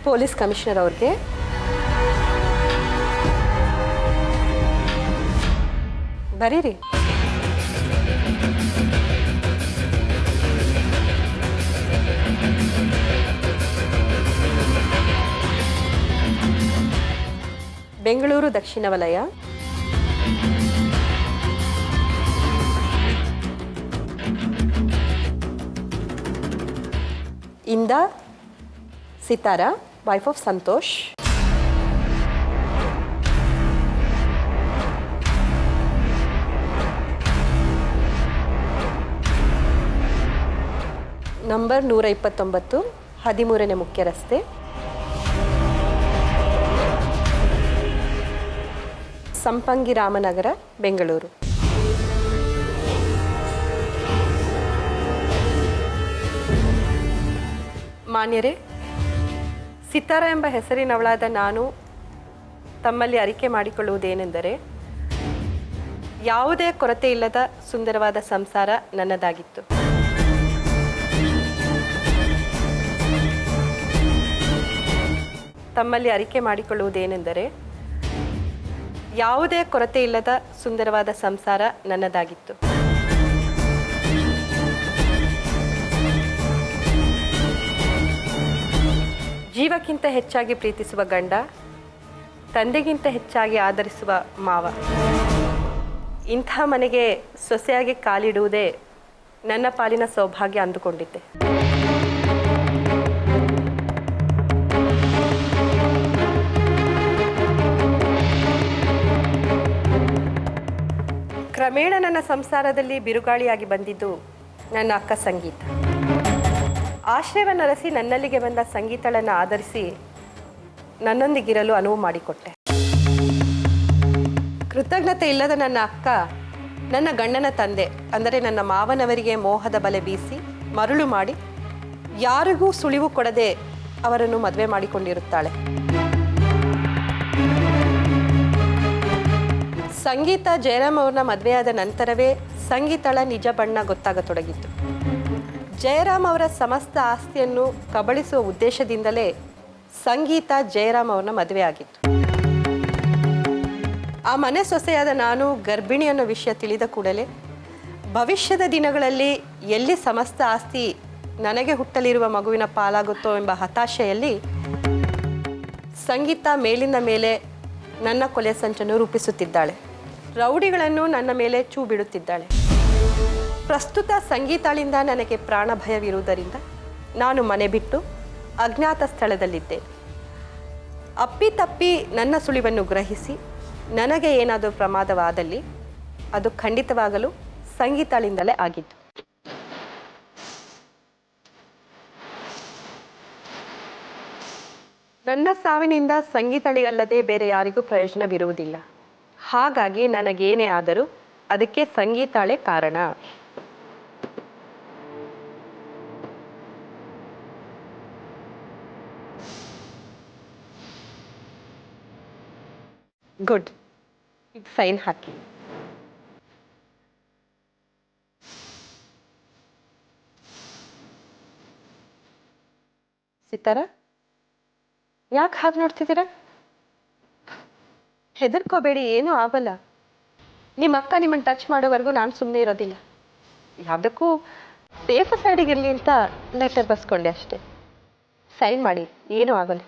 Police commissioner ಅವ್ರಿಗೆ ಬರೀರಿ. ಬೆಂಗಳೂರು ದಕ್ಷಿಣ ವಲಯ ಇಂದ Sitara, wife of Santosh, number 129, 13ನೇ ಮುಖ್ಯ ರಸ್ತೆ, ಸಂಪಂಗಿ ರಾಮನಗರ, ಬೆಂಗಳೂರು. ಮಾನ್ಯರೇ, ಸಿತಾರಾ ಎಂಬ ಹೆಸರಿನವಳಾದ ನಾನು ತಮ್ಮಲ್ಲಿ ಅರಿಕೆ ಮಾಡಿಕೊಳ್ಳುವುದೇನೆಂದರೆ, ಯಾವುದೇ ಕೊರತೆ ಇಲ್ಲದ ಸುಂದರವಾದ ಸಂಸಾರ ನನ್ನದಾಗಿತ್ತು. ತಮ್ಮಲ್ಲಿ ಅರಿಕೆ ಮಾಡಿಕೊಳ್ಳುವುದೇನೆಂದರೆ, ಯಾವುದೇ ಕೊರತೆ ಇಲ್ಲದ ಸುಂದರವಾದ ಸಂಸಾರ ನನ್ನದಾಗಿತ್ತು. ಜೀವಕ್ಕಿಂತ ಹೆಚ್ಚಾಗಿ ಪ್ರೀತಿಸುವ ಗಂಡ, ತಂದೆಗಿಂತ ಹೆಚ್ಚಾಗಿ ಆದರಿಸುವ ಮಾವ, ಇಂಥ ಮನೆಗೆ ಸೊಸೆಯಾಗಿ ಕಾಲಿಡುವುದೇ ನನ್ನ ಪಾಲಿನ ಸೌಭಾಗ್ಯ ಅಂದುಕೊಂಡಿದ್ದೆ. ಕ್ರಮೇಣ ನನ್ನ ಸಂಸಾರದಲ್ಲಿ ಬಿರುಗಾಳಿಯಾಗಿ ಬಂದಿದ್ದು ನನ್ನ ಅಕ್ಕ ಸಂಗೀತ. ಆಶ್ರಯವನ್ನು ಅರಸಿ ನನ್ನಲ್ಲಿಗೆ ಬಂದ ಸಂಗೀತಳನ್ನು ಆಧರಿಸಿ ನನ್ನೊಂದಿಗಿರಲು ಅನುವು ಮಾಡಿಕೊಟ್ಟೆ. ಕೃತಜ್ಞತೆ ಇಲ್ಲದ ನನ್ನ ಅಕ್ಕ ನನ್ನ ಗಂಡನ ತಂದೆ ಅಂದರೆ ನನ್ನ ಮಾವನವರಿಗೆ ಮೋಹದ ಬಲೆ ಬೀಸಿ ಮರುಳು ಮಾಡಿ ಯಾರಿಗೂ ಸುಳಿವು ಕೊಡದೆ ಅವರನ್ನು ಮದುವೆ ಮಾಡಿಕೊಂಡಿರುತ್ತಾಳೆ. ಸಂಗೀತ ಜಯರಾಮ್ ಅವ್ರನ್ನ ಮದುವೆಯಾದ ನಂತರವೇ ಸಂಗೀತಳ ನಿಜ ಬಣ್ಣ ಗೊತ್ತಾಗತೊಡಗಿತ್ತು. ಜಯರಾಮ್ ಅವರ ಸಮಸ್ತ ಆಸ್ತಿಯನ್ನು ಕಬಳಿಸುವ ಉದ್ದೇಶದಿಂದಲೇ ಸಂಗೀತ ಜಯರಾಮ್ ಅವ್ರನ್ನ ಮದುವೆ ಆಗಿತ್ತು. ಆ ಮನೆ ಸೊಸೆಯಾದ ನಾನು ಗರ್ಭಿಣಿ ಅನ್ನೋ ವಿಷಯ ತಿಳಿದ ಕೂಡಲೇ ಭವಿಷ್ಯದ ದಿನಗಳಲ್ಲಿ ಎಲ್ಲಿ ಸಮಸ್ತ ಆಸ್ತಿ ನನಗೆ ಹುಟ್ಟಲಿರುವ ಮಗುವಿನ ಪಾಲಾಗುತ್ತೋ ಎಂಬ ಹತಾಶೆಯಲ್ಲಿ ಸಂಗೀತ ಮೇಲಿಂದ ಮೇಲೆ ನನ್ನ ಕೊಲೆ ಸಂಚನ್ನು ರೂಪಿಸುತ್ತಿದ್ದಾಳೆ. ರೌಡಿಗಳನ್ನು ನನ್ನ ಮೇಲೆ ಚೂ ಬಿಡುತ್ತಿದ್ದಾಳೆ. ಪ್ರಸ್ತುತ ಸಂಗೀತಳಿಂದ ನನಗೆ ಪ್ರಾಣ ಭಯವಿರುವುದರಿಂದ ನಾನು ಮನೆ ಬಿಟ್ಟು ಅಜ್ಞಾತ ಸ್ಥಳದಲ್ಲಿದ್ದೆ. ಅಪ್ಪಿತಪ್ಪಿ ನನ್ನ ಸುಳಿವನ್ನು ಗ್ರಹಿಸಿ ನನಗೆ ಏನಾದರೂ ಪ್ರಮಾದವಾದಲ್ಲಿ ಅದು ಖಂಡಿತವಾಗಲು ಸಂಗೀತಳಿಂದಲೇ ಆಗಿದ್ದು. ನನ್ನ ಸಾವಿನಿಂದ ಸಂಗೀತಳಿಗಲ್ಲದೆ ಬೇರೆ ಯಾರಿಗೂ ಪ್ರಯೋಜನವಿರುವುದಿಲ್ಲ. ಹಾಗಾಗಿ ನನಗೇನೇ ಆದರೂ ಅದಕ್ಕೆ ಸಂಗೀತಾಳೆ ಕಾರಣ. ಗುಡ್, ಇದು ಸೈನ್ ಹಾಕಿ. ಸಿತಾರಾ, ಯಾಕೆ ಹಾಗೆ ನೋಡ್ತಿದ್ದೀರಾ? ಹೆದರ್ಕೋಬೇಡಿ, ಏನೂ ಆಗಲ್ಲ. ನಿಮ್ಮ ಅಕ್ಕ ನಿಮ್ಮನ್ನು ಟಚ್ ಮಾಡೋವರೆಗೂ ನಾನು ಸುಮ್ಮನೆ ಇರೋದಿಲ್ಲ. ಯಾವುದಕ್ಕೂ ಸೇಫ್ ಸೈಡಿಗಿರಲಿ ಅಂತ ಲೆಟರ್ ಬರ್ಸ್ಕೊಂಡೆ ಅಷ್ಟೇ. ಸೈನ್ ಮಾಡಿ, ಏನೂ ಆಗಲ್ಲ.